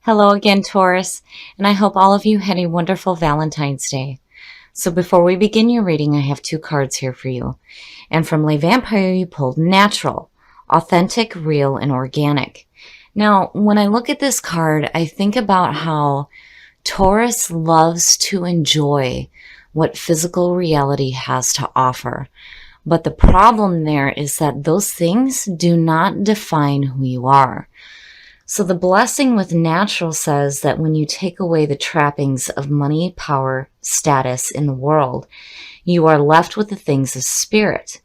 Hello again, Taurus, and I hope all of you had a wonderful Valentine's Day. So before we begin your reading, I have two cards here for you. And from Le Vampire, you pulled natural, authentic, real, and organic. Now, when I look at this card, I think about how Taurus loves to enjoy what physical reality has to offer. But the problem there is that those things do not define who you are. So the blessing with natural says that when you take away the trappings of money, power, status in the world, you are left with the things of spirit.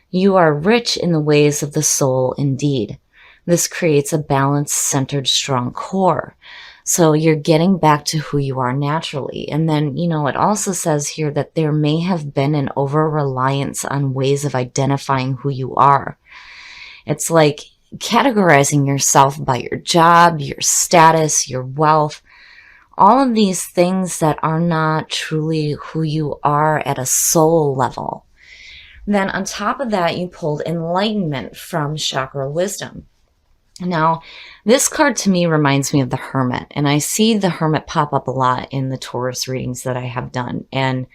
You are rich in the ways of the soul indeed. This creates a balanced, centered, strong core. So you're getting back to who you are naturally. And then, it also says here that there may have been an over-reliance on ways of identifying who you are. It's like categorizing yourself by your job, your status, your wealth, all of these things that are not truly who you are at a soul level. Then on top of that, you pulled enlightenment from chakra wisdom. Now, this card to me reminds me of the Hermit, and I see the Hermit pop up a lot in the Taurus readings that I have done. And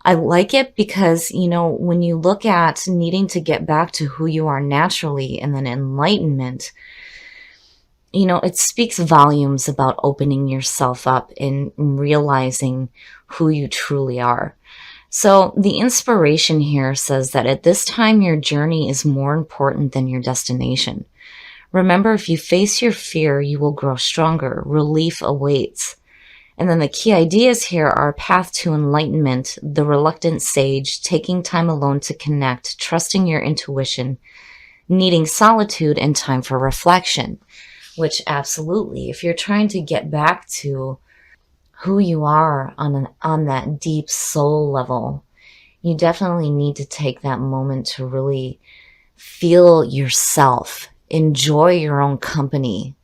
I like it because, when you look at needing to get back to who you are naturally and then enlightenment, it speaks volumes about opening yourself up and realizing who you truly are. So the inspiration here says that at this time, your journey is more important than your destination. Remember, if you face your fear, you will grow stronger. Relief awaits. And then the key ideas here are path to enlightenment, the reluctant sage, taking time alone to connect, trusting your intuition, needing solitude, and time for reflection. Which absolutely, if you're trying to get back to who you are on that deep soul level, you definitely need to take that moment to really feel yourself, enjoy your own company.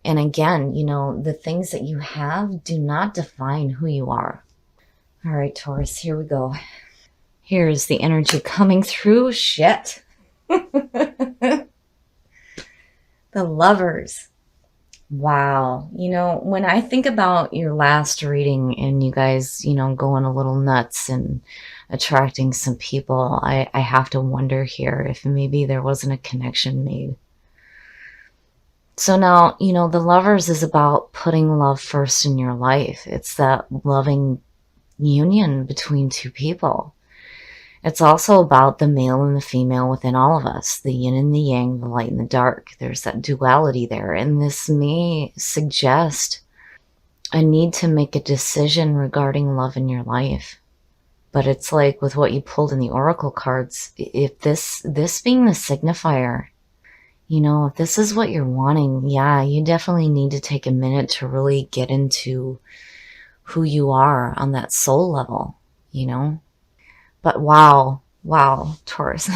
And again, the things that you have do not define who you are. All right, Taurus, here we go. Here's the energy coming through. Shit. The Lovers. Wow. When I think about your last reading and you guys, going a little nuts and attracting some people, I have to wonder here if maybe there wasn't a connection made. So now, the Lovers is about putting love first in your life. It's that loving union between two people. It's also about the male and the female within all of us, the yin and the yang, the light and the dark. There's that duality there. And this may suggest a need to make a decision regarding love in your life. But it's like with what you pulled in the oracle cards, if this being the signifier, if this is what you're wanting, yeah, you definitely need to take a minute to really get into who you are on that soul level, But wow, Taurus.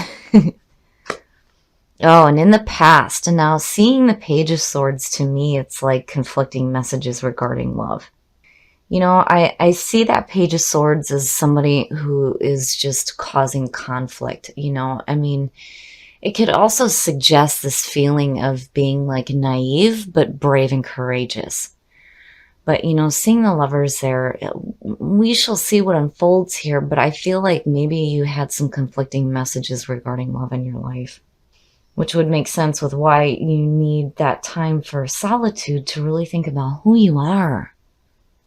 Oh, and in the past, and now seeing the Page of Swords, to me, it's like conflicting messages regarding love. I see that Page of Swords as somebody who is just causing conflict, It could also suggest this feeling of being like naive, but brave and courageous. But, seeing the Lovers there, we shall see what unfolds here. But I feel like maybe you had some conflicting messages regarding love in your life, which would make sense with why you need that time for solitude to really think about who you are.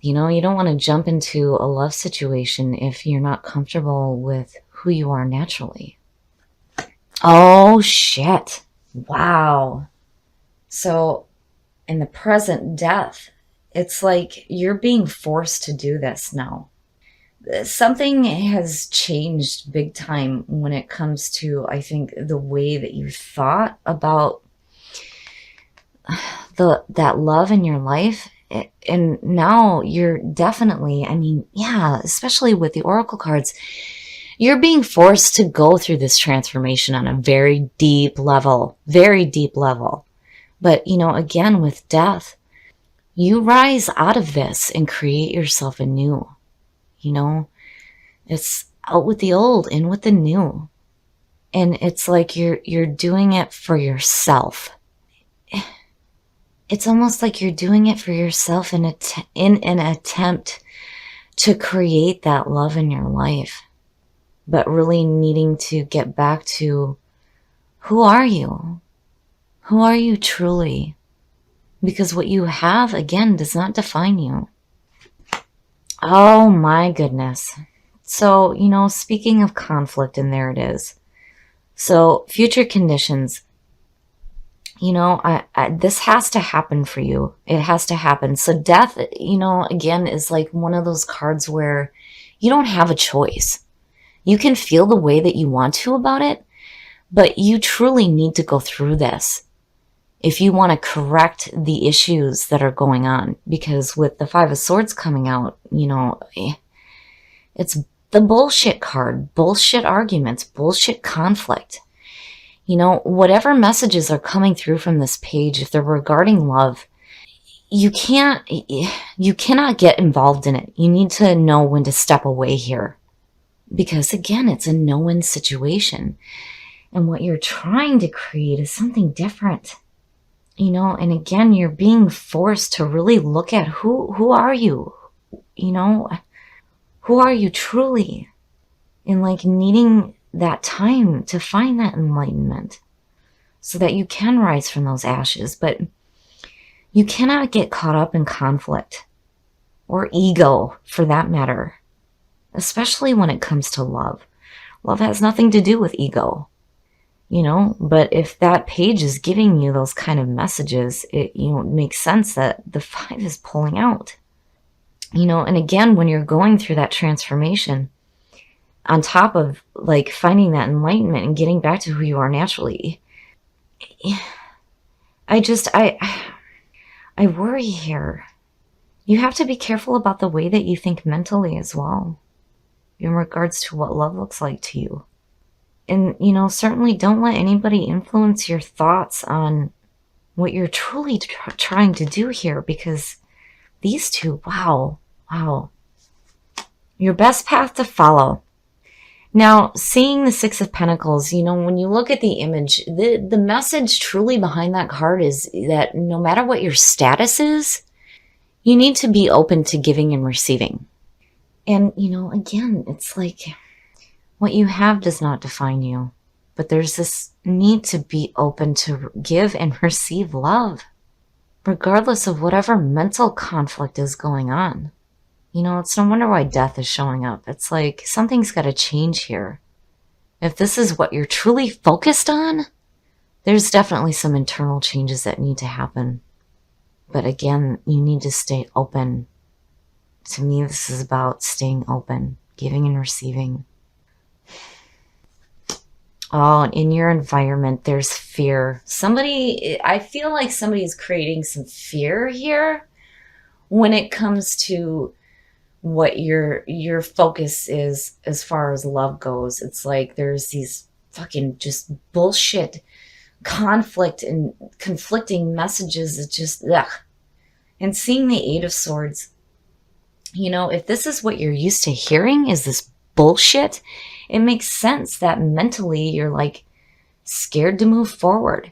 You don't want to jump into a love situation if you're not comfortable with who you are naturally. Oh, shit. Wow. So, in the present, death. It's like you're being forced to do this now. Something has changed big time when it comes to, I think, the way that you thought about that love in your life. And now you're definitely, especially with the oracle cards, you're being forced to go through this transformation on a very deep level. But, again, with death, you rise out of this and create yourself anew. It's out with the old, in with the new. And it's like you're doing it for yourself. it's almost like you're doing it for yourself in an attempt to create that love in your life, but really needing to get back to, who are you? Who are you truly? Because what you have, again, does not define you. Oh my goodness. So, speaking of conflict, and there it is. So, future conditions. This has to happen for you. It has to happen. So death, again, is like one of those cards where you don't have a choice. You can feel the way that you want to about it, but you truly need to go through this if you want to correct the issues that are going on. Because with the Five of Swords coming out, it's the bullshit card, bullshit arguments, bullshit conflict. Whatever messages are coming through from this page, if they're regarding love, you cannot get involved in it. You need to know when to step away here. Because again, it's a no-win situation. And what you're trying to create is something different. And again, you're being forced to really look at who are you? Who are you truly? And needing that time to find that enlightenment so that you can rise from those ashes. But you cannot get caught up in conflict or ego, for that matter, especially when it comes to love. Love has nothing to do with ego, but if that page is giving you those kind of messages, it makes sense that the Five is pulling out. And again, when you're going through that transformation, on top of finding that enlightenment and getting back to who you are naturally, I worry here. You have to be careful about the way that you think mentally as well, in regards to what love looks like to you. And, certainly don't let anybody influence your thoughts on what you're truly trying to do here, because these two, wow. Your best path to follow. Now, seeing the Six of Pentacles, when you look at the image, the message truly behind that card is that no matter what your status is, you need to be open to giving and receiving. And, again, it's like what you have does not define you, but there's this need to be open to give and receive love, regardless of whatever mental conflict is going on. It's no wonder why death is showing up. It's like something's got to change here. If this is what you're truly focused on, there's definitely some internal changes that need to happen. But again, you need to stay open. To me, this is about staying open, giving and receiving. Oh, and in your environment, there's fear. I feel like somebody is creating some fear here when it comes to what your focus is as far as love goes. It's like there's these fucking just bullshit conflict and conflicting messages. It's just, ugh. And seeing the Eight of Swords, if this is what you're used to hearing is this bullshit, it makes sense that mentally you're scared to move forward,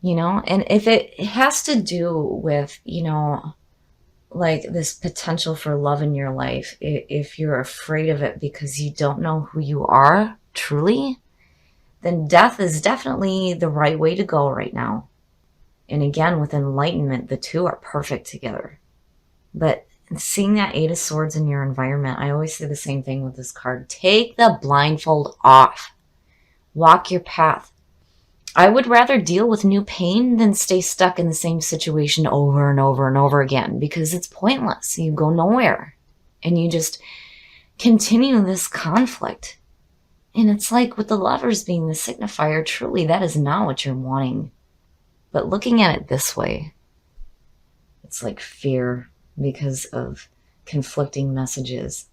and if it has to do with, this potential for love in your life, if you're afraid of it because you don't know who you are truly, then death is definitely the right way to go right now. And again, with enlightenment, the two are perfect together. But seeing that Eight of Swords in your environment, I always say the same thing with this card. Take the blindfold off. Walk your path. I would rather deal with new pain than stay stuck in the same situation over and over and over again, because it's pointless. You go nowhere. And you just continue this conflict. And it's like with the Lovers being the signifier, truly that is not what you're wanting. But looking at it this way, it's like fear because of conflicting messages.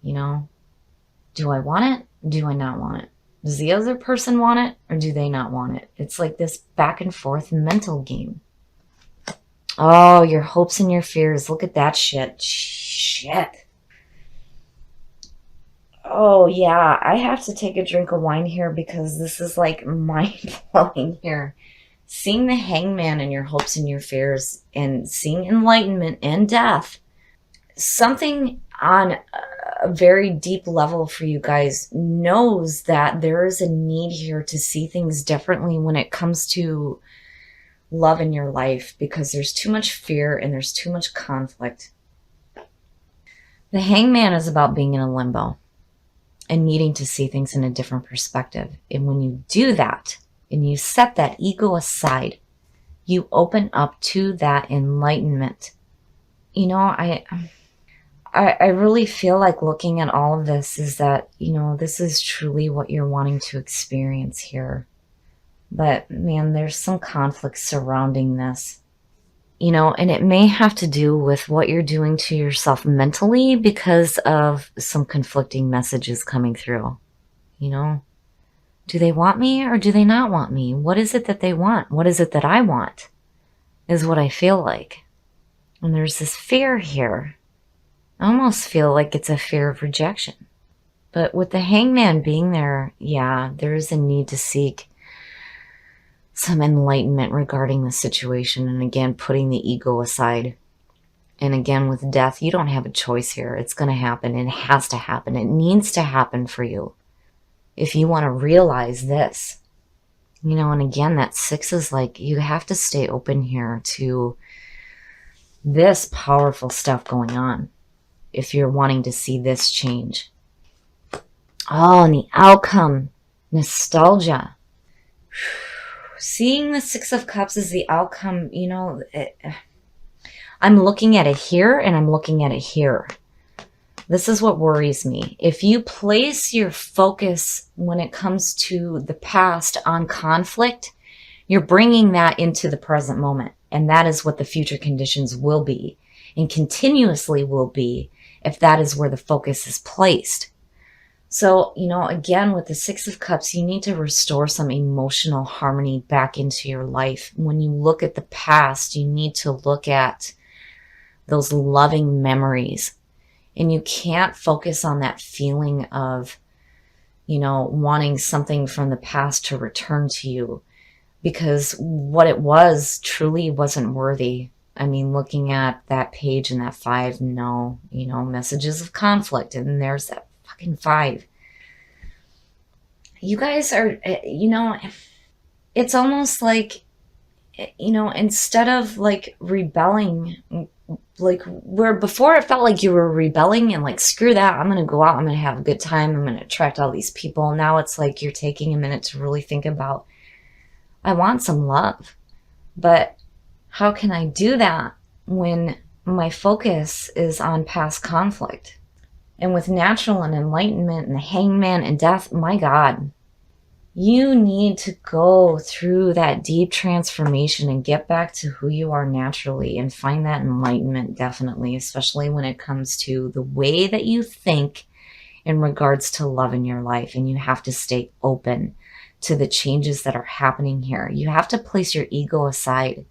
Do I want it? Do I not want it? Does the other person want it or do they not want it? It's like this back and forth mental game. Oh, your hopes and your fears. Look at that shit. Shit. Oh, yeah. I have to take a drink of wine here because this is mind-blowing here. Seeing the hangman in your hopes and your fears and seeing enlightenment and death, something on a very deep level for you guys knows that there is a need here to see things differently when it comes to love in your life, because there's too much fear and there's too much conflict. The hangman is about being in a limbo and needing to see things in a different perspective. And when you do that and you set that ego aside, you open up to that enlightenment. You know, I really feel like looking at all of this is that, you know, this is truly what you're wanting to experience here. But man, there's some conflict surrounding this. You know, and it may have to do with what you're doing to yourself mentally because of some conflicting messages coming through. You know, do they want me or do they not want me? What is it that they want? What is it that I want? Is what I feel like. And there's this fear here. I almost feel like it's a fear of rejection. But with the hangman being there, yeah, there is a need to seek some enlightenment regarding the situation, and again, putting the ego aside. And again, with death, you don't have a choice here. It's going to happen. It has to happen. It needs to happen for you if you want to realize this. You know, and again, that 6 is like, you have to stay open here to this powerful stuff going on if you're wanting to see this change. Oh, and the outcome, nostalgia. Seeing the 6 of Cups as the outcome, you know, I'm looking at it here and I'm looking at it here. This is what worries me. If you place your focus when it comes to the past on conflict, you're bringing that into the present moment. And that is what the future conditions will be and continuously will be if that is where the focus is placed. So, you know, again, with the 6 of Cups, you need to restore some emotional harmony back into your life. When you look at the past, you need to look at those loving memories. And you can't focus on that feeling of, you know, wanting something from the past to return to you, because what it was truly wasn't worthy. I mean, looking at that page and that 5, no, you know, messages of conflict. And there's that fucking 5. You guys are, you know, it's almost like, you know, instead of like rebelling, like where before it felt like you were rebelling and like, screw that, I'm going to go out, I'm going to have a good time, I'm going to attract all these people. Now it's like you're taking a minute to really think about, I want some love, but how can I do that when my focus is on past conflict? And with natural and enlightenment and the hangman and death, my God, you need to go through that deep transformation and get back to who you are naturally and find that enlightenment, definitely, especially when it comes to the way that you think in regards to love in your life. And you have to stay open to the changes that are happening here. You have to place your ego aside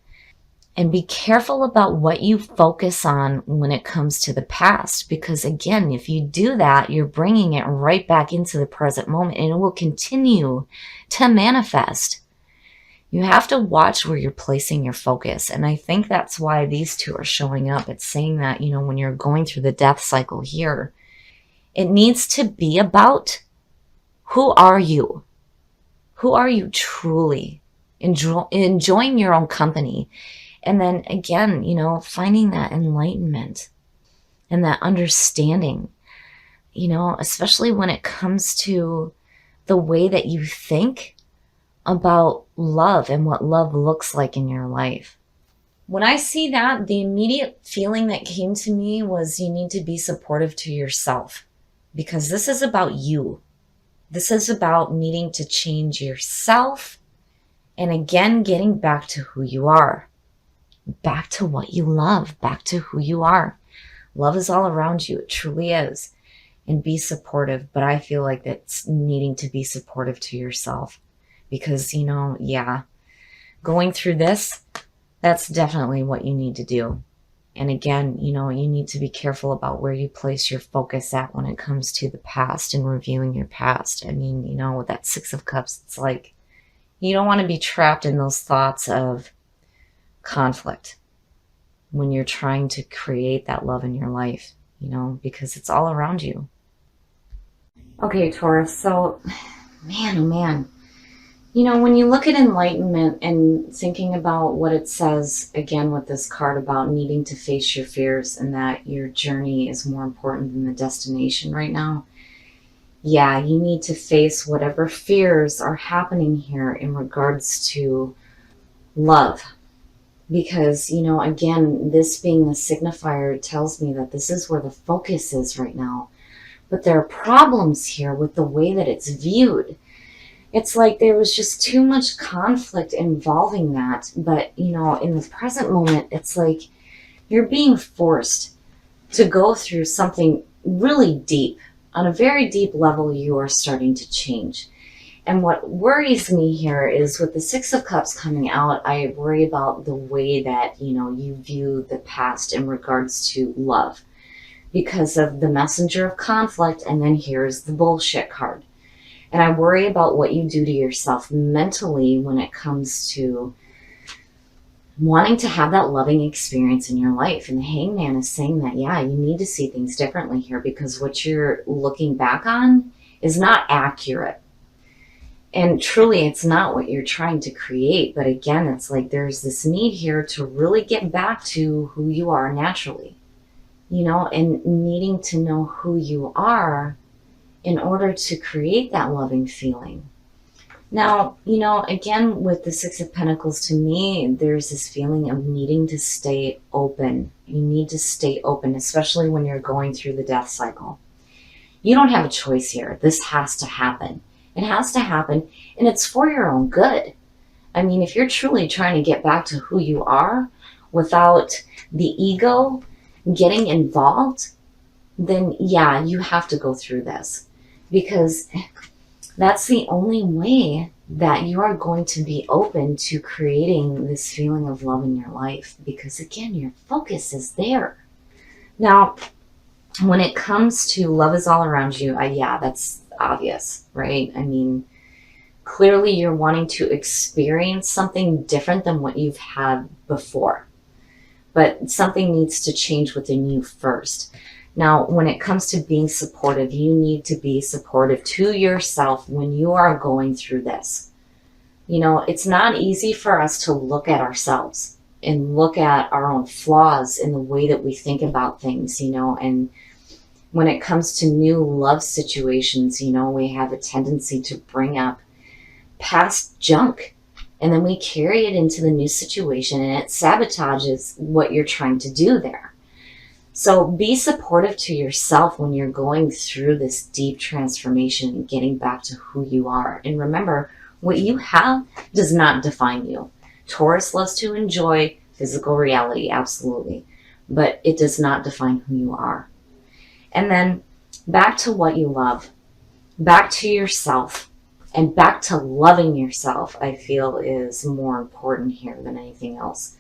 and be careful about what you focus on when it comes to the past. Because again, if you do that, you're bringing it right back into the present moment and it will continue to manifest. You have to watch where you're placing your focus. And I think that's why these 2 are showing up. It's saying that, you know, when you're going through the death cycle here, it needs to be about, who are you? Who are you truly? Enjoying your own company. And then again, you know, finding that enlightenment and that understanding, you know, especially when it comes to the way that you think about love and what love looks like in your life. When I see that, the immediate feeling that came to me was you need to be supportive to yourself, because this is about you. This is about needing to change yourself and again, getting back to who you are. Back to what you love, back to who you are. Love is all around you. It truly is. And be supportive. But I feel like that's needing to be supportive to yourself. Because, you know, yeah, going through this, that's definitely what you need to do. And again, you know, you need to be careful about where you place your focus at when it comes to the past and reviewing your past. I mean, you know, with that 6 of Cups, it's like, You don't want to be trapped in those thoughts of conflict when you're trying to create that love in your life, because it's all around you. Okay, Taurus, so man, oh man. When you look at enlightenment and thinking about what it says, again, with this card about needing to face your fears and that your journey is more important than the destination right now, yeah, you need to face whatever fears are happening here in regards to love. Because, again, this being the signifier tells me that this is where the focus is right now. But there are problems here with the way that it's viewed. It's like there was just too much conflict involving that. But, in the present moment, it's like you're being forced to go through something really deep. On a very deep level, you are starting to change. And what worries me here is with the Six of Cups coming out, I worry about the way that, you view the past in regards to love. Because of the messenger of conflict, and then here's the bullshit card. And I worry about what you do to yourself mentally when it comes to wanting to have that loving experience in your life. And the Hangman is saying that, yeah, you need to see things differently here because what you're looking back on is not accurate. And truly, it's not what you're trying to create. But again, it's like there's this need here to really get back to who you are naturally, and needing to know who you are in order to create that loving feeling. Now, again, with the Six of Pentacles, to me, there's this feeling of needing to stay open. You need to stay open, especially when you're going through the death cycle. You don't have a choice here. This has to happen. It has to happen, and it's for your own good. I mean, if you're truly trying to get back to who you are without the ego getting involved, then yeah, you have to go through this because that's the only way that you are going to be open to creating this feeling of love in your life because, again, your focus is there. Now, when it comes to love is all around you, yeah, that's obvious, right? I mean, clearly you're wanting to experience something different than what you've had before. But something needs to change within you first. Now, when it comes to being supportive, you need to be supportive to yourself when you are going through this. It's not easy for us to look at ourselves and look at our own flaws in the way that we think about things, and when it comes to new love situations, we have a tendency to bring up past junk and then we carry it into the new situation and it sabotages what you're trying to do there. So be supportive to yourself when you're going through this deep transformation and getting back to who you are. And remember, what you have does not define you. Taurus loves to enjoy physical reality, absolutely, but it does not define who you are. And then back to what you love, back to yourself, and back to loving yourself, I feel is more important here than anything else.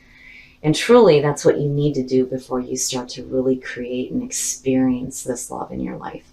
And truly, that's what you need to do before you start to really create and experience this love in your life.